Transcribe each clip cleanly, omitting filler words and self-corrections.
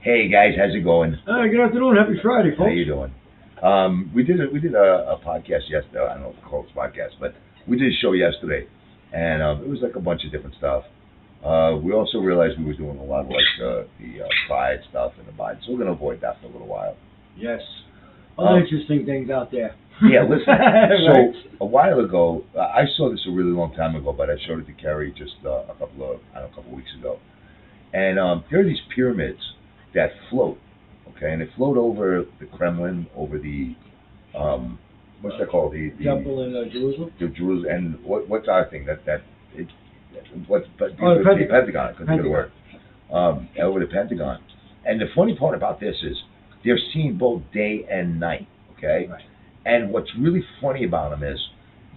Hey guys, how's it going? Good afternoon. Happy Friday, folks. How you doing? We did a podcast yesterday. I don't know if it's called a podcast, but we did a show yesterday, and it was like a bunch of different stuff. We also realized we were doing a lot of like the pride stuff and the Biden, so we're going to avoid that for a little while. Yes. Other interesting things out there. Yeah, listen. Right. So a while ago, I saw this a really long time ago, but I showed it to Kerry just a couple of weeks ago, and there are these pyramids that float, okay, and they float over the Kremlin, over the what's that called? The Temple in Jerusalem. The Jerusalem, and what's our thing the Pentagon. I couldn't think of the word. Over the Pentagon, and the funny part about this is they're seen both day and night, okay. Right. And what's really funny about them is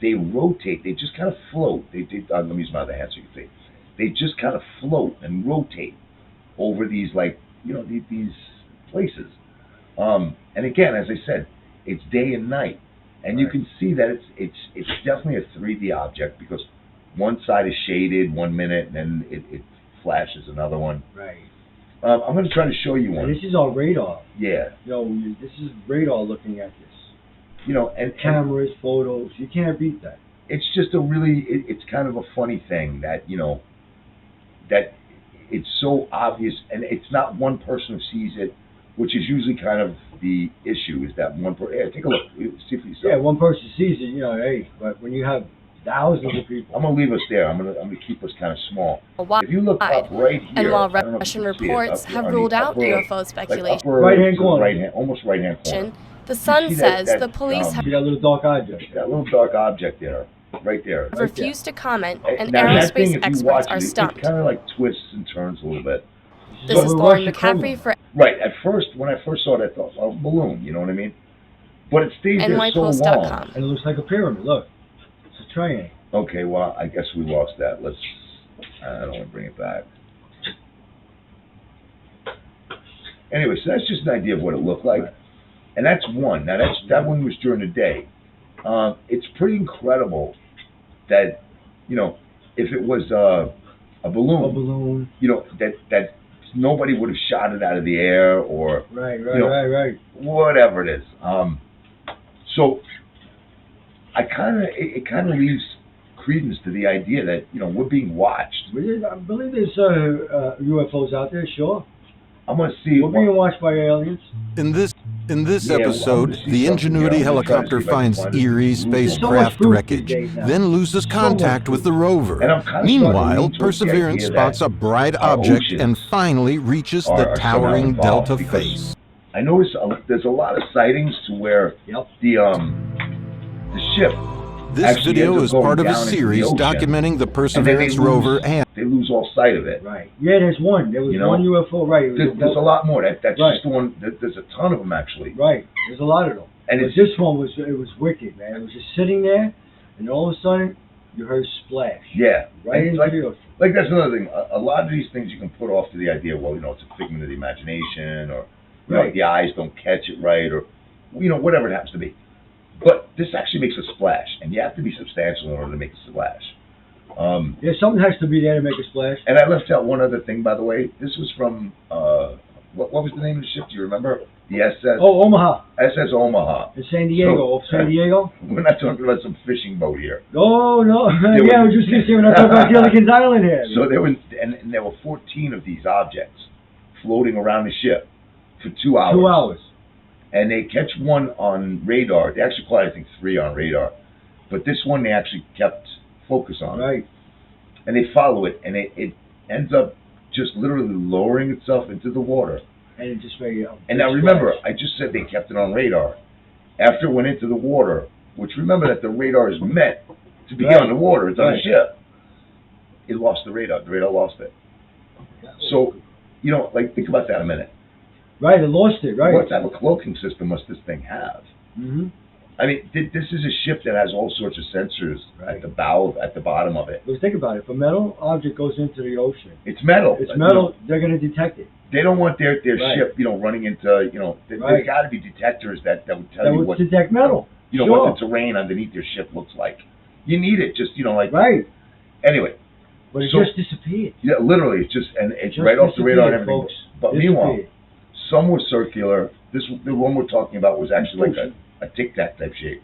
they rotate. They just kind of float. Let me use my other hand so you can see. They just kind of float and rotate over these these places. And again, as I said, it's day and night, and you can see that it's definitely a 3D object because one side is shaded 1 minute, and then it flashes another one. Right. I'm going to try to show you one. And this is our radar. Yeah. This is radar looking at this. And cameras, photos. You can't beat that. It's just a really, it's kind of a funny thing that that it's so obvious, and it's not one person who sees it, which is usually kind of the issue, is that one person. Hey, take a look, see for yourself. Yeah, one person sees it, hey, but when you have thousands of people. I'm gonna leave us there. I'm gonna keep us kind of small. If you look up right here, and while Russian reports have ruled out UFO speculation, right-hand corner, almost right-hand corner, the Sun says the police have that little dark object. That little dark object there. Right there. refused to comment, and now, aerospace experts are stumped. It kind of like twists and turns a little bit. This is Lauren McCaffrey for Right. At first, when I first saw it, I thought, a balloon. You know what I mean? But it stays there so long. And it looks like a pyramid. Look, it's a triangle. Okay. Well, I guess we lost that. I don't want to bring it back. Anyway, so that's just an idea of what it looked like, and that's one. Now that one was during the day. It's pretty incredible that, if it was a balloon, that nobody would have shot it out of the air or right, whatever it is. So it kind of leaves credence to the idea that we're being watched. I believe there's UFOs out there. Sure. I'm going to see. We're being watched by aliens. In this episode, the Ingenuity helicopter finds eerie spacecraft wreckage, then loses contact with the rover. Meanwhile, Perseverance spots a bright object and finally reaches the towering delta face. I notice there's a lot of sightings to where the ship. This video is part of a series documenting the Perseverance rover and they lose all sight of it. Right. Yeah, there's one. There was one UFO. Right. There's a lot more. That's just the one. There's a ton of them actually. Right. There's a lot of them. And this one was wicked, man. It was just sitting there, and all of a sudden you heard a splash. Yeah. Right into the ocean. Like that's another thing. A lot of these things you can put off to the idea. Well, it's a figment of the imagination, or the eyes don't catch it right, or whatever it happens to be. But this actually makes a splash, and you have to be substantial in order to make a splash. Something has to be there to make a splash. And I left out one other thing, by the way. This was from, what was the name of the ship? Do you remember? The SS? Oh, Omaha. SS Omaha. In San Diego. San Diego? We're not talking about some fishing boat here. Oh, no. I was just going to say, we're not talking about Gilligan's Island here. So there were 14 of these objects floating around the ship for 2 hours. 2 hours. And they catch one on radar. They actually caught, I think, 3 on radar. But this one they actually kept focus on. Right. And they follow it, and it ends up just literally lowering itself into the water. And it just made And now remember, I just said they kept it on radar. After it went into the water, which remember that the radar is meant to be on the water. It's on a ship. It lost the radar. The radar lost it. So, think about that a minute. Right, it lost it, right. What type of cloaking system must this thing have? Mm-hmm. I mean, this is a ship that has all sorts of sensors at the bow, at the bottom of it. But think about it. If a metal object goes into the ocean, it's metal. It's metal. They're going to detect it. They don't want their ship, running into, there's got to be detectors that would tell you what detect metal. What the terrain underneath their ship looks like. You need it, just Right. Anyway. But it just disappeared. Yeah, literally, it's right off the radar and everything. Folks. But meanwhile, Some were circular. The one we're talking about was actually like a Tic Tac type shape.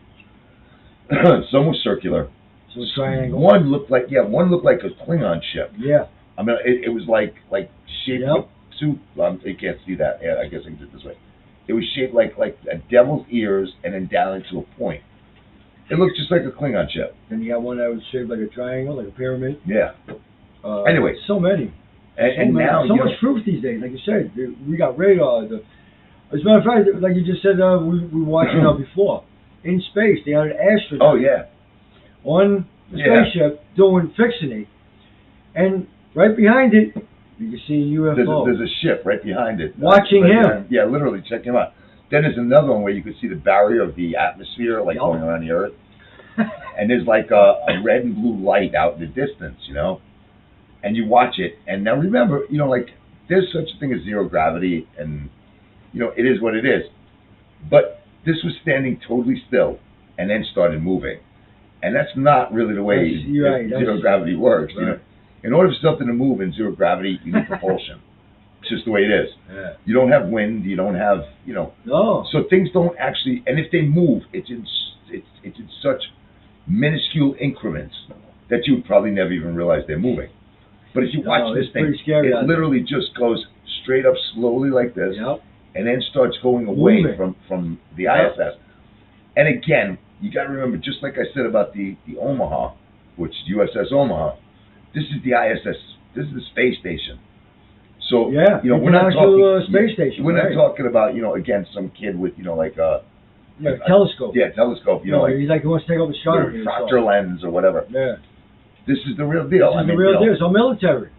Some were circular. So triangle. One looked like a Klingon ship. Yeah. I mean, it was like shaped with two. You can't see that. Yeah, I guess I can do it this way. It was shaped like a devil's ears and then down into a point. It looked just like a Klingon ship. Then you got one that was shaped like a triangle, like a pyramid. Yeah. Anyway, so many. And now so much proof these days. Like you said, we got radar. As a matter of fact, like you just said, we watched it before. In space, they had an astronaut. Oh yeah. On the spaceship fixing it, and right behind it, you can see a UFO. There's a ship right behind it. Watching him. Yeah, literally, check him out. Then there's another one where you can see the barrier of the atmosphere, like going around the Earth. And there's like a red and blue light out in the distance, you know? And you watch it, and now remember, you know, like, there's such a thing as zero gravity, and, you know, it is what it is. But this was standing totally still, and then started moving. And that's not really the way zero gravity works, you know? In order for something to move in zero gravity, you need propulsion. It's just the way it is. Yeah. You don't have wind. You don't have, you know. No. So things don't actually, and if they move, it's in such minuscule increments that you would probably never even realize they're moving. But if you watch this thing, it literally just goes straight up slowly like this, and then starts going away from the ISS. And again, you got to remember, just like I said about the Omaha, which is USS Omaha, this is the ISS. This is the space station. So you know, we're not talking space station. We're not talking about, you know, again, some kid with, you know, like a telescope. Yeah, telescope. You know, like he's like he wants to take up a shot. Proctor lens or whatever. Yeah. This is the real deal. This is the real deal. It's all military.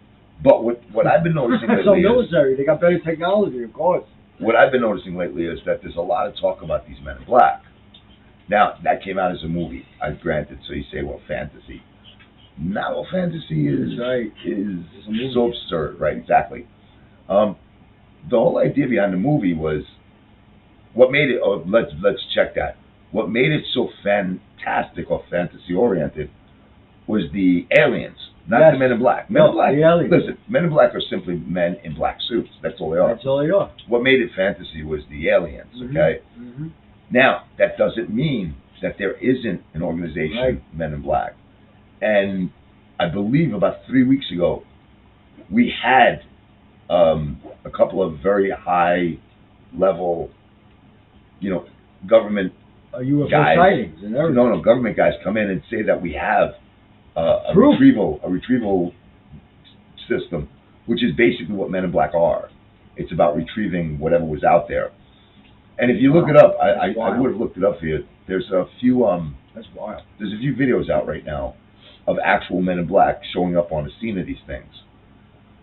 But what I've been noticing lately it's all military. They got better technology, of course. What I've been noticing lately is that there's a lot of talk about these Men in Black. Now, that came out as a movie, granted, so you say, well, fantasy. Now, fantasy is so absurd, right? Exactly. The whole idea behind the movie was what made it. Oh, let's check that. What made it so fantastic or fantasy oriented was the aliens, not the Men in Black. Men in Black. Listen, Men in Black are simply men in black suits. That's all they are. That's all they are. What made it fantasy was the aliens. Okay. Mm-hmm. Now, that doesn't mean that there isn't an organization, Men in Black. And I believe about 3 weeks ago, we had a couple of very high-level, you know, government UFO guys. Sightings and everything. No, government guys come in and say that we have a retrieval system, which is basically what Men in Black are. It's about retrieving whatever was out there. And if you look it up, I would have looked it up for you. There's a few that's wild. There's a few videos out right now of actual Men in Black showing up on the scene of these things.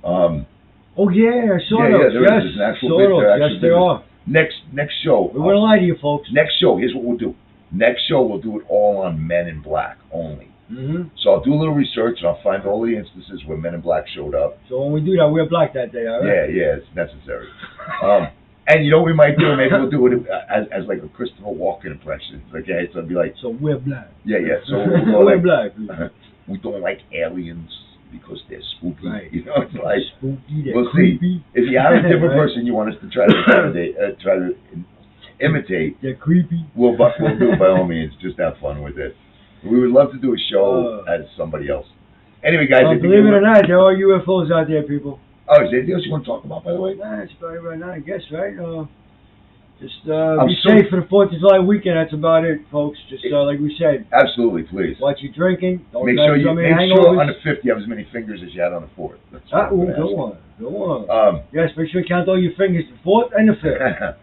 Oh yeah, I saw those. There's an actual picture. Yes, there are. Next show. We won't lie to you, folks. Next show. Here's what we'll do. Next show we'll do it all on Men in Black only. Mm-hmm. So I'll do a little research and I'll find all the instances where Men in Black showed up. So when we do that, wear black that day, all right? Yeah, it's necessary. And you know what we might do? Maybe we'll do it as like a Christopher Walken impression. Okay, so it'd be like. So we're black. Yeah. So we'll we're black. We don't like aliens because they're spooky. Right. You know, it's like spooky. We'll creepy. See if you have a different person you want us to try to imitate. They're creepy. We'll do it by all means. Just have fun with it. We would love to do a show as somebody else. Anyway, guys, believe it or not, there are UFOs out there, people. Oh, is there anything else you want to talk about, by the way? Nah, that's about it right now, I guess, right? Just be safe for the 4th of July weekend. That's about it, folks. Just like we said. Absolutely, please. Watch your drinking. Don't make sure on the 5th you have as many fingers as you had on the 4th. Go on. Yes, make sure you count all your fingers, the 4th and the 5th.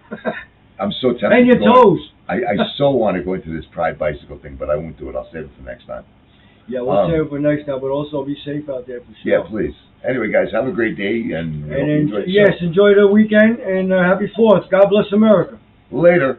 I'm so tempted. And your toes. I so want to go into this Pride bicycle thing, but I won't do it. I'll save it for next time. Yeah, we'll save it for next time, but also be safe out there for sure. Yeah, please. Anyway, guys, have a great day, and enjoy the weekend, and happy 4th. God bless America. Later.